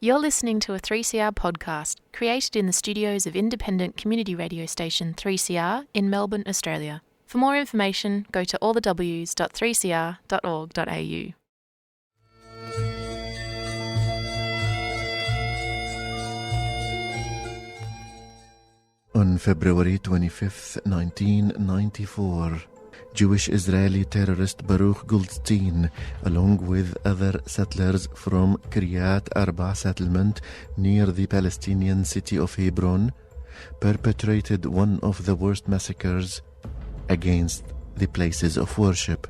You're listening to a 3CR podcast created in the studios of independent community radio station 3CR in Melbourne, Australia. For more information, go to allthews.3cr.org.au. On February 25, 1994, Jewish Israeli terrorist Baruch Goldstein, along with other settlers from Kiryat Arba settlement near the Palestinian city of Hebron, perpetrated one of the worst massacres against the places of worship.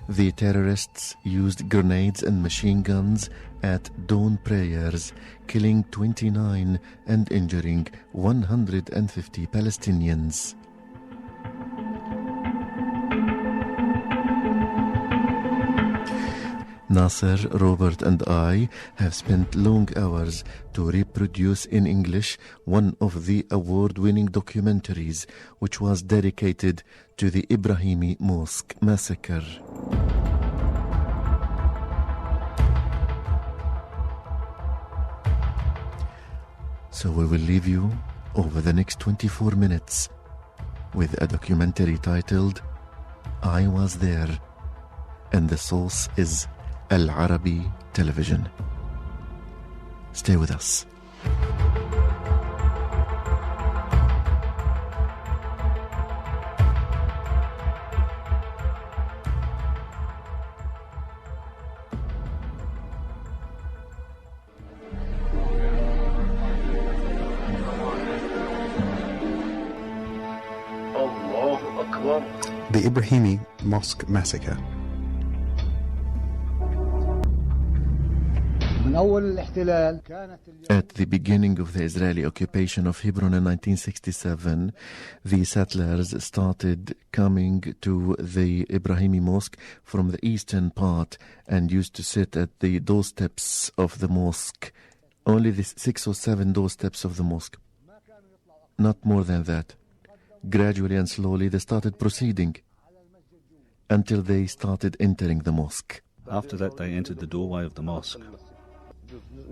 The terrorists used grenades and machine guns at dawn prayers, killing 29 and injuring 150 Palestinians. Nasser, Robert and I have spent long hours to reproduce in English one of the award-winning documentaries which was dedicated to the Ibrahimi Mosque massacre. So we will leave you over the next 24 minutes with a documentary titled I Was There, and the source is Al Arabi Television. Stay with us. The Ibrahimi Mosque massacre. At the beginning of the Israeli occupation of Hebron in 1967, the settlers started coming to the Ibrahimi Mosque from the eastern part and used to sit at the doorsteps of the mosque. Only the 6 or 7 doorsteps of the mosque. Not more than that. Gradually and slowly they started proceeding until they started entering the mosque. After that they entered the doorway of the mosque,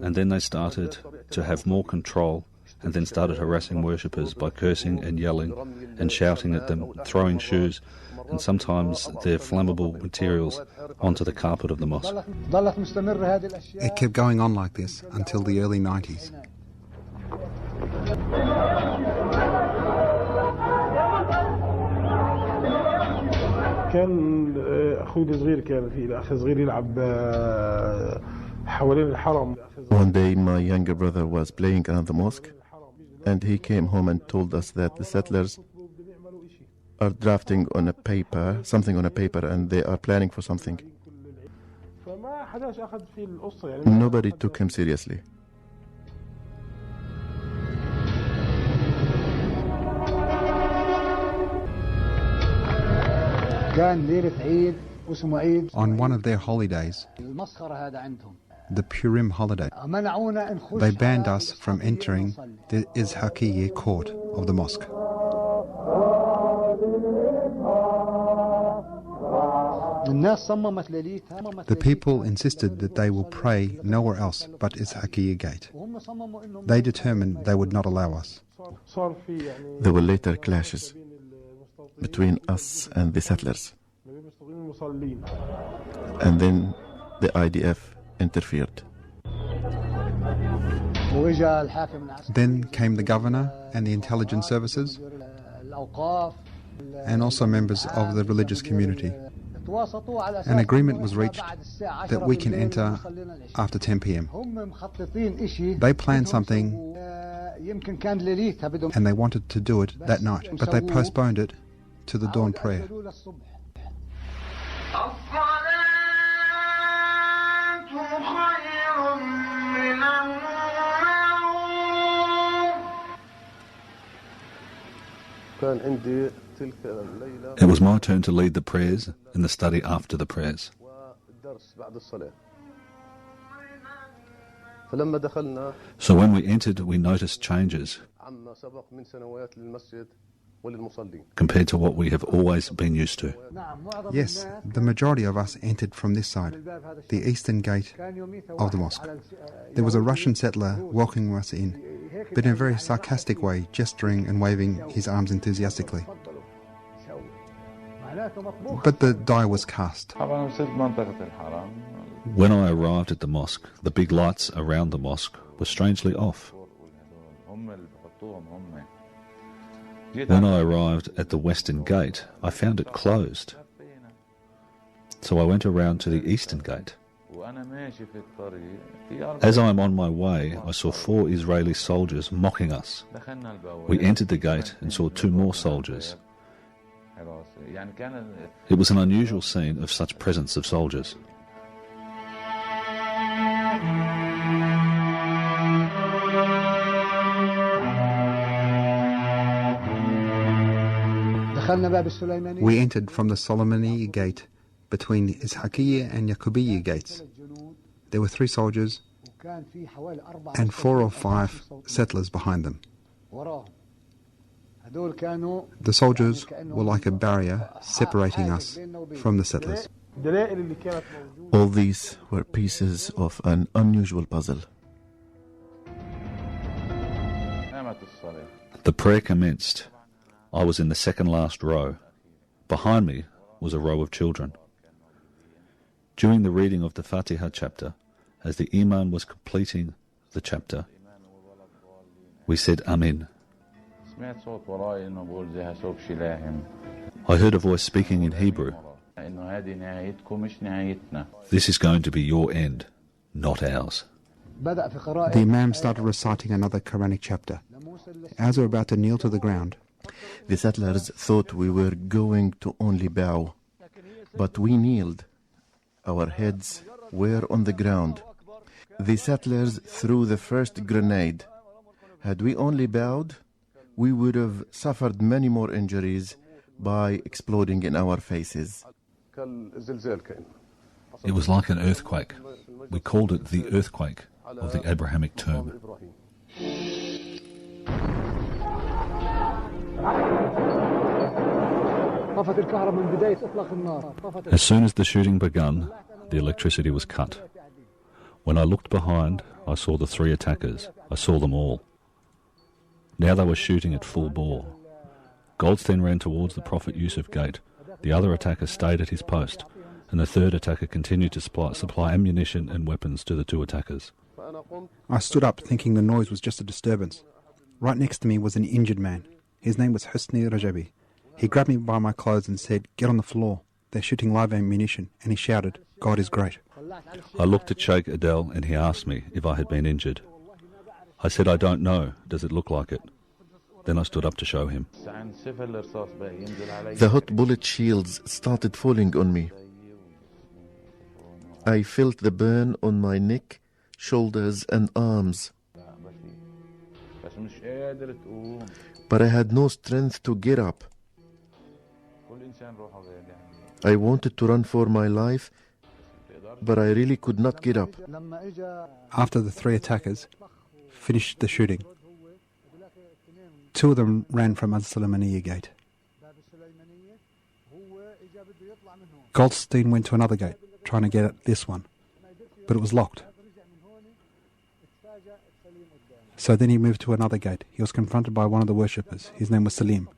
and then they started to have more control, and then started harassing worshippers by cursing and yelling and shouting at them, throwing shoes and sometimes their flammable materials onto the carpet of the mosque. It kept going on like this until the early 90s. كان أخوي الصغير كان في الأخ الصغير يلعب حوالين الحرم. One day my younger brother was playing around the mosque and he came home and told us that the settlers are drafting on a paper, something on a paper, and they are planning for something. Nobody took him seriously. On one of their holidays, the Purim holiday, they banned us from entering the Izhaqiyya court of the mosque. The people insisted that they will pray nowhere else but Izhaqiyya gate. They determined they would not allow us. There were later clashes between us and the settlers. And then the IDF interfered. Then came the governor and the intelligence services, and also members of the religious community. An agreement was reached that we can enter after 10 p.m. They planned something and they wanted to do it that night, but they postponed it to the dawn prayer. It was my turn to lead the prayers and the study after the prayers. So when we entered, we noticed changes. compared to what we have always been used to. Yes, the majority of us entered from this side, the eastern gate of the mosque. There was a Russian settler welcoming us in, but in a very sarcastic way, gesturing and waving his arms enthusiastically. But the die was cast. When I arrived at the mosque, the big lights around the mosque were strangely off. When I arrived at the western gate, I found it closed. So I went around to the eastern gate. As I am on my way, I saw 4 Israeli soldiers mocking us. We entered the gate and saw 2 more soldiers. It was an unusual scene of such presence of soldiers. We entered from the Solomoni gate between the Ishaqiya and Yaqubiya gates. There were 3 soldiers and 4 or 5 settlers behind them. The soldiers were like a barrier separating us from the settlers. All these were pieces of an unusual puzzle. The prayer commenced. I was in the second last row. Behind me was a row of children. During the reading of the Fatiha chapter, as the Imam was completing the chapter, we said Amin. I heard a voice speaking in Hebrew. This is going to be your end, not ours. The Imam started reciting another Quranic chapter. As we were about to kneel to the ground, The settlers thought we were going to only bow, but we kneeled. Our heads were on the ground. The settlers threw the first grenade. Had we only bowed, we would have suffered many more injuries by exploding in our faces. It was like an earthquake. We called it the earthquake of the Abrahamic term. As soon as the shooting begun, the electricity was cut. When I looked behind, I saw the 3 attackers. I saw them all. Now they were shooting at full bore. Goldstein ran towards the Prophet Yusuf gate. The other attacker stayed at his post, and the 3rd attacker continued to supply ammunition and weapons to the 2 attackers. I stood up thinking the noise was just a disturbance. Right next to me was an injured man. His name was Husni Rajabi. He grabbed me by my clothes and said, "Get on the floor. They're shooting live ammunition." And he shouted, "God is great." I looked at Sheikh Adel and he asked me if I had been injured. I said, "I don't know. Does it look like it?" Then I stood up to show him. The hot bullet shields started falling on me. I felt the burn on my neck, shoulders and arms. But I had no strength to get up. I wanted to run for my life, but I really could not get up. After the 3 attackers finished the shooting, 2 of them ran from Al-Salamaniya gate. Goldstein went to another gate, trying to get at this one, but it was locked. So then he moved to another gate. He was confronted by one of the worshippers. His name was Salim.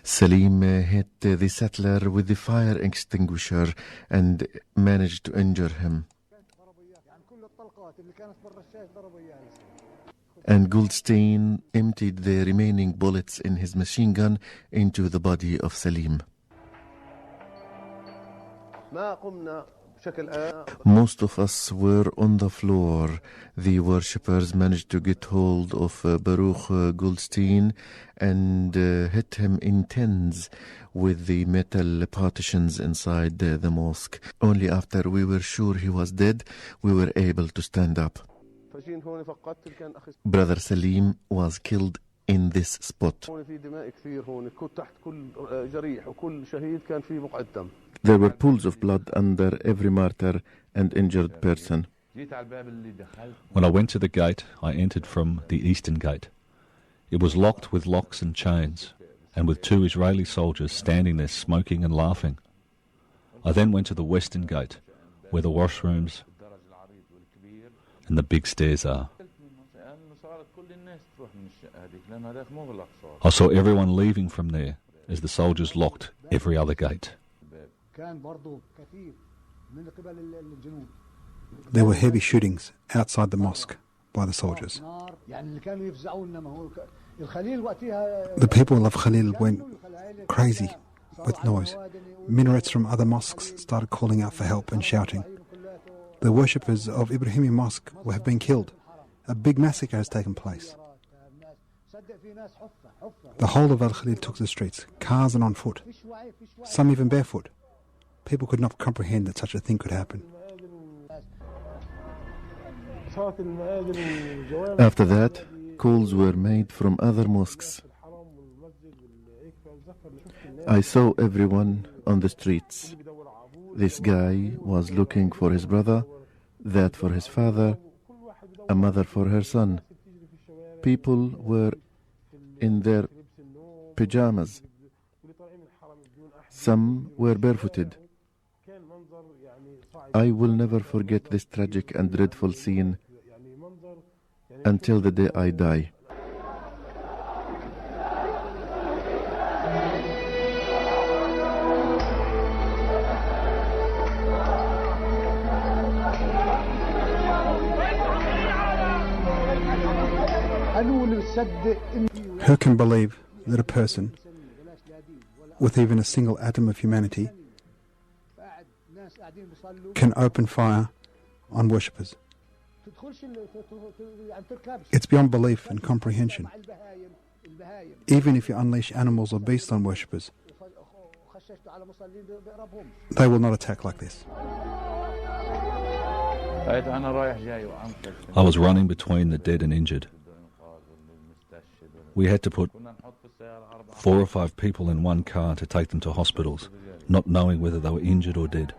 Salim hit the settler with the fire extinguisher and managed to injure him. And Goldstein emptied the remaining bullets in his machine gun into the body of Salim. Most of us were on the floor. The worshippers managed to get hold of Baruch Goldstein and hit him in tens with the metal partitions inside the mosque. Only after we were sure he was dead, we were able to stand up. Brother Salim was killed in this spot. There were pools of blood under every martyr and injured person. When I went to the gate, I entered from the eastern gate. It was locked with locks and chains, and with 2 Israeli soldiers standing there smoking and laughing. I then went to the western gate, where the washrooms and the big stairs are. I saw everyone leaving from there as the soldiers locked every other gate. There were heavy shootings outside the mosque by the soldiers. The people of Khalil went crazy with noise. Minarets from other mosques started calling out for help and shouting. The worshippers of Ibrahimi Mosque have been killed. A big massacre has taken place. The whole of Al-Khalil took to the streets, cars and on foot, some even barefoot. People could not comprehend that such a thing could happen. After that, calls were made from other mosques. I saw everyone on the streets. This guy was looking for his brother, that for his father, a mother for her son. People were in their pajamas. Some were barefooted. I will never forget this tragic and dreadful scene until the day I die. Who can believe that a person with even a single atom of humanity can open fire on worshippers? It's beyond belief and comprehension. Even if you unleash animals or beasts on worshippers, they will not attack like this. I was running between the dead and injured. We had to put 4 or 5 people in one car to take them to hospitals, not knowing whether they were injured or dead.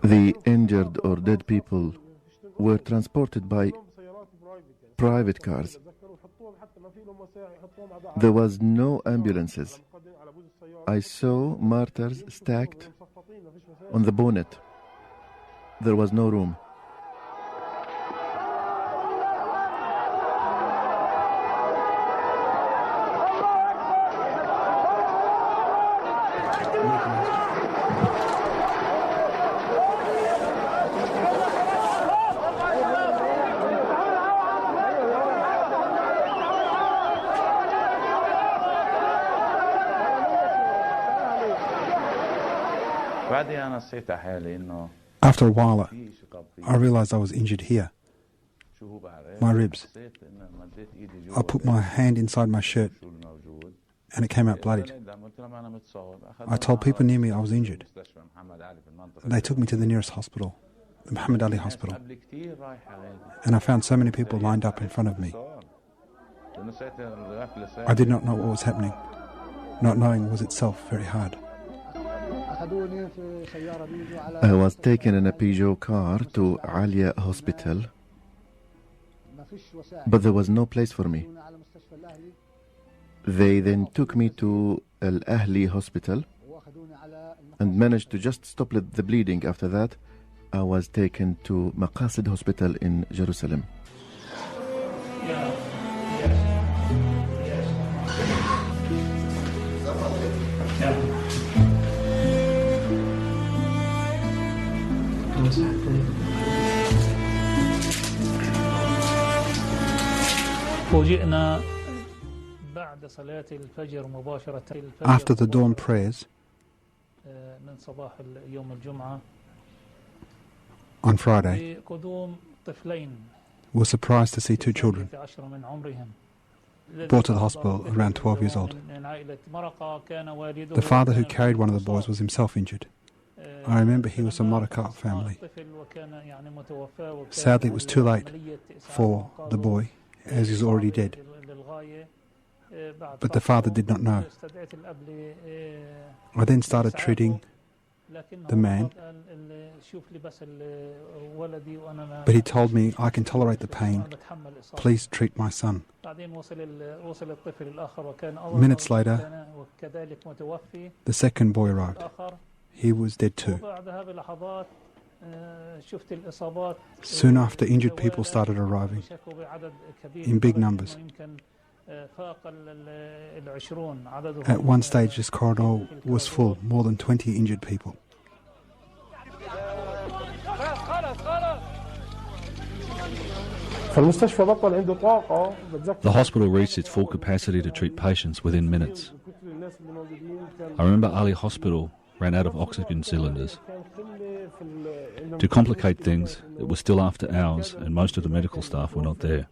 The injured or dead people were transported by private cars. There was no ambulances. I saw martyrs stacked on the bonnet. There was no room. After a while, I realized I was injured here, my ribs. I put my hand inside my shirt and it came out bloodied. I told people near me I was injured. They took me to the nearest hospital, the Muhammad Ali hospital, and I found so many people lined up in front of me. I did not know what was happening. Not knowing was itself very hard. I was taken in a Peugeot car to Alia Hospital, but there was no place for me. They then took me to Al Ahli Hospital and managed to just stop the bleeding. After that, I was taken to Maqasid Hospital in Jerusalem. After the dawn prayers on Friday, we were surprised to see 2 children brought to the hospital around 12 years old. The father who carried one of the boys was himself injured. I remember he was a Morocco family. Sadly, it was too late for the boy, as he's already dead. But the father did not know. I then started treating the man, but he told me, I can tolerate the pain, please treat my son. Minutes later, the second boy arrived. He was dead too. Soon after, injured people started arriving in big numbers. At one stage, this corridor was full, more than 20 injured people. The hospital reached its full capacity to treat patients within minutes. I remember Ali Hospital ran out of oxygen cylinders. To complicate things, it was still after hours and most of the medical staff were not there.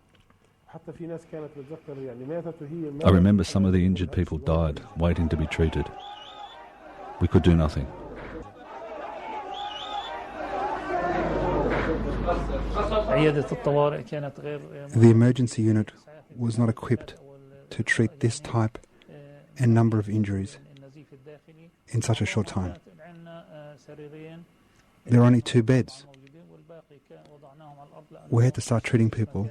I remember some of the injured people died waiting to be treated. We could do nothing. The emergency unit was not equipped to treat this type and number of injuries in such a short time. There are only 2 beds. We had to start treating people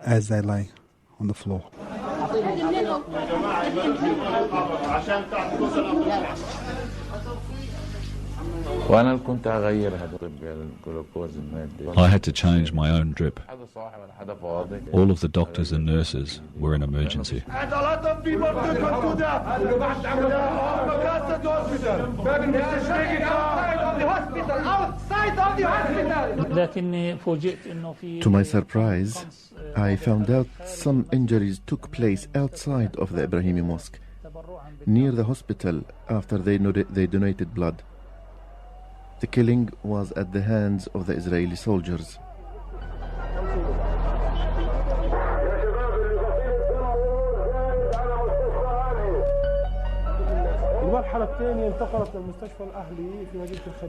as they lay on the floor. I had to change my own drip. All of the doctors and nurses were in emergency. To my surprise, I found out some injuries took place outside of the Ibrahimi Mosque, near the hospital, after they donated blood. The killing was at the hands of the Israeli soldiers.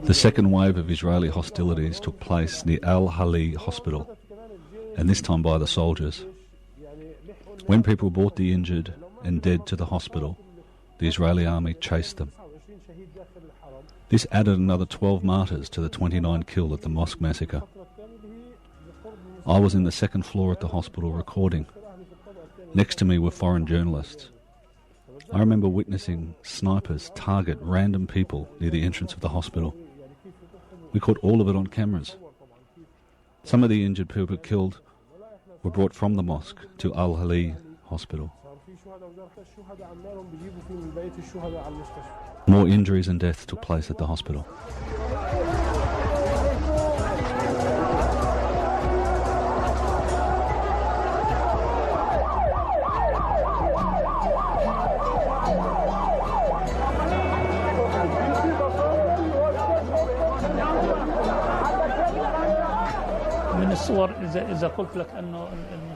The second wave of Israeli hostilities took place near Al-Hali Hospital, and this time by the soldiers. When people brought the injured and dead to the hospital, the Israeli army chased them. This added another 12 martyrs to the 29 killed at the mosque massacre. I was in the second floor at the hospital recording. Next to me were foreign journalists. I remember witnessing snipers target random people near the entrance of the hospital. We caught all of it on cameras. Some of the injured people killed were brought from the mosque to Al-Hali Hospital. More injuries and deaths took place at the hospital.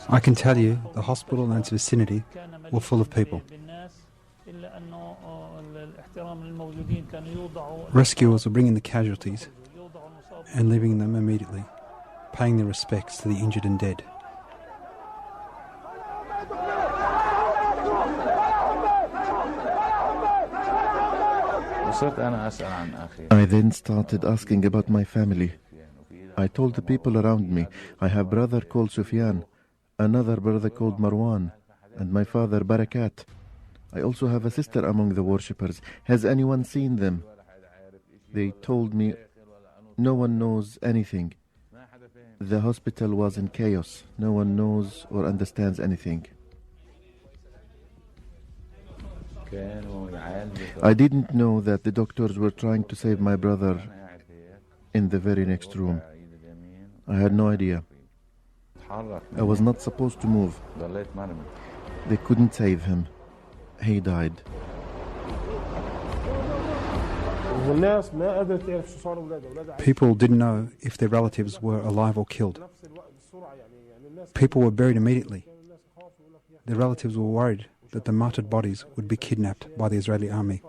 I can tell you the hospital and its vicinity were full of people. Rescuers were bringing the casualties and leaving them immediately, paying their respects to the injured and dead. I then started asking about my family. I told the people around me, I have a brother called Sufyan, another brother called Marwan, and my father Barakat. I also have a sister among the worshippers. Has anyone seen them? They told me, no one knows anything. The hospital was in chaos. No one knows or understands anything. I didn't know that the doctors were trying to save my brother in the very next room. I had no idea. I was not supposed to move. They couldn't save him. He died. People didn't know if their relatives were alive or killed. People were buried immediately. Their relatives were worried that the martyred bodies would be kidnapped by the Israeli army.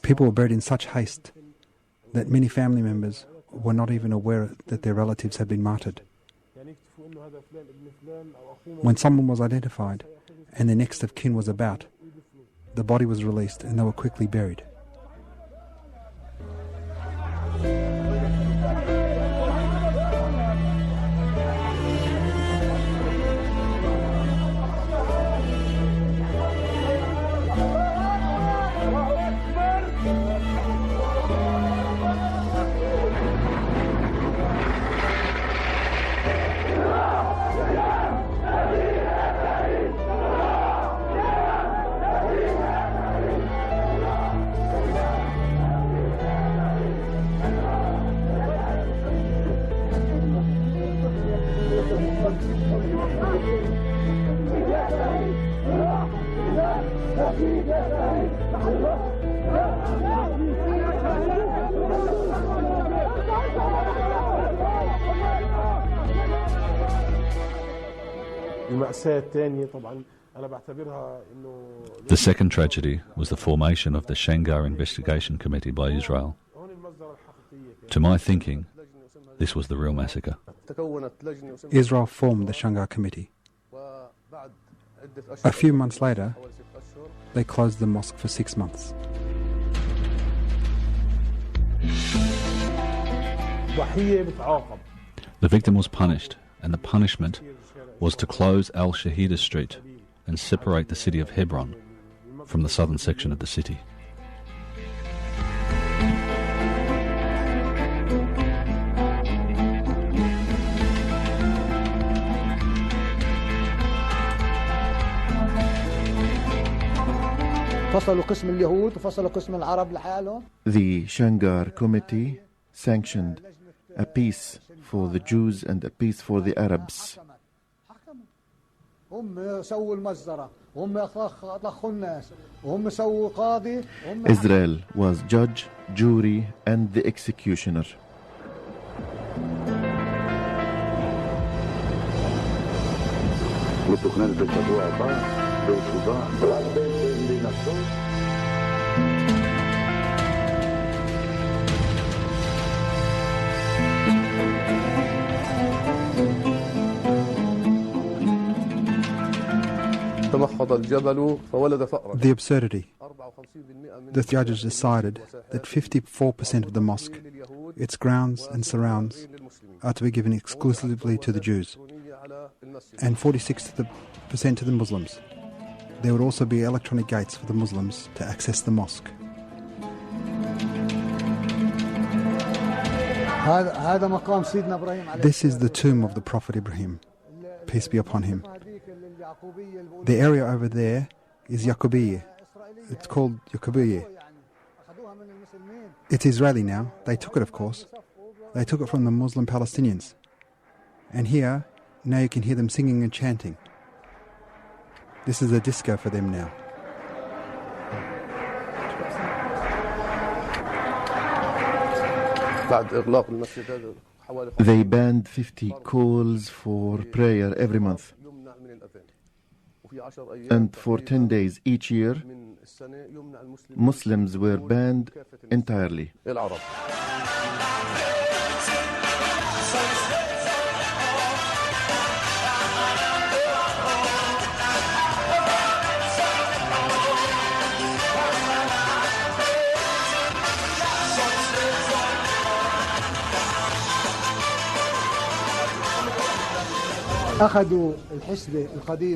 People were buried in such haste that many family members were not even aware that their relatives had been martyred. When someone was identified and their next of kin was about, the body was released and they were quickly buried. The second tragedy was the formation of the Shangar Investigation Committee by Israel. To my thinking, this was the real massacre. Israel formed the Shangar Committee. A few months later, they closed the mosque for 6 months. The victim was punished, and the punishment was to close Al-Shahida Street and separate the city of Hebron from the southern section of the city. The Shangar Committee sanctioned a peace for the Jews and a peace for the Arabs. Israel was judge, jury, and the executioner. The absurdity. The judges decided that 54% of the mosque, its grounds and surrounds, are to be given exclusively to the Jews, and 46% to the Muslims. There would also be electronic gates for the Muslims to access the mosque. This is the tomb of the Prophet Ibrahim, peace be upon him. The area over there is Yaqubiyya. It's called Yaqubiyya. It's Israeli now. They took it, of course. They took it from the Muslim Palestinians. And here, now you can hear them singing and chanting. This is a disco for them now. They banned 50 calls for prayer every month. And for 10 days each year, Muslims were banned entirely.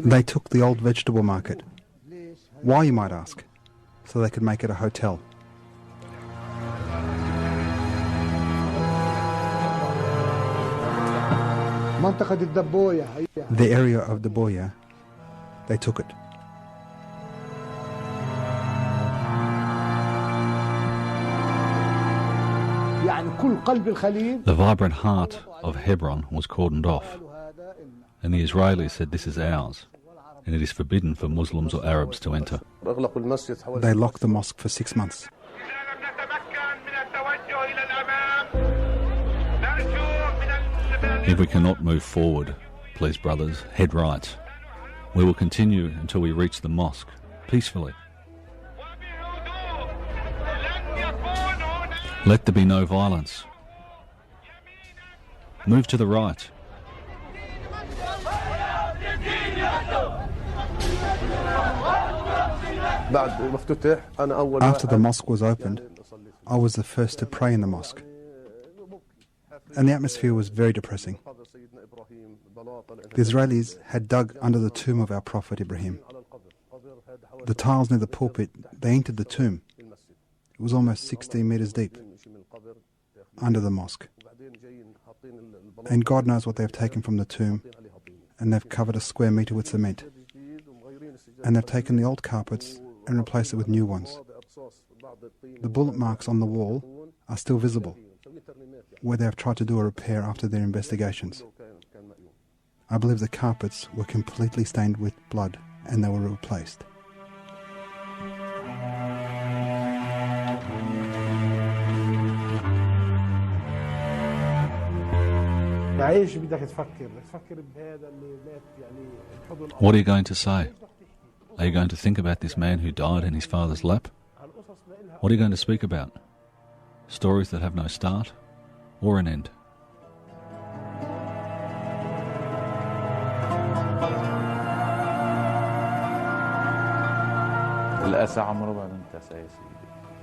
They took the old vegetable market. Why, you might ask? So they could make it a hotel. The area of the Boya, they took it. The vibrant heart of Hebron was cordoned off, and the Israelis said this is ours, and it is forbidden for Muslims or Arabs to enter. They locked the mosque for 6 months. If we cannot move forward, please brothers, head right. We will continue until we reach the mosque, peacefully. Let there be no violence. Move to the right. After the mosque was opened, I was the first to pray in the mosque. And the atmosphere was very depressing. The Israelis had dug under the tomb of our Prophet Ibrahim. The tiles near the pulpit, they entered the tomb. It was almost 16 metres deep, under the mosque. And God knows what they've taken from the tomb, and they've covered a square metre with cement. And they've taken the old carpets and replaced it with new ones. The bullet marks on the wall are still visible, where they have tried to do a repair after their investigations. I believe the carpets were completely stained with blood and they were replaced. What are you going to say? Are you going to think about this man who died in his father's lap? What are you going to speak about? Stories that have no start or an end.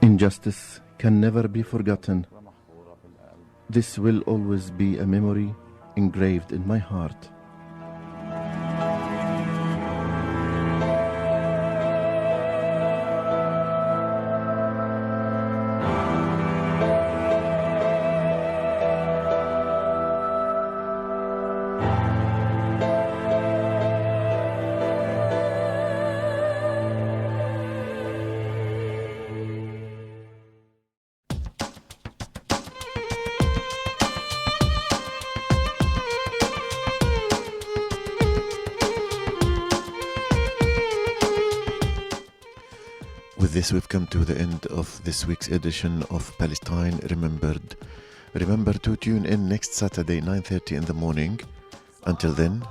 Injustice can never be forgotten. This will always be a memory engraved in my heart. With this, we've come to the end of this week's edition of Palestine Remembered. Remember to tune in next Saturday, 9:30 in the morning. Until then,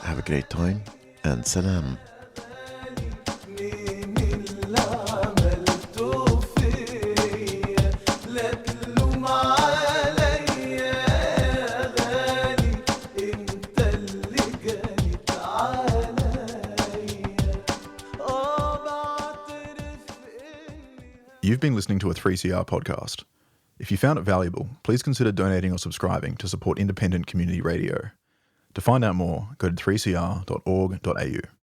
have a great time and salam. You've been listening to a 3CR podcast. If you found it valuable, please consider donating or subscribing to support independent community radio. To find out more, go to 3cr.org.au.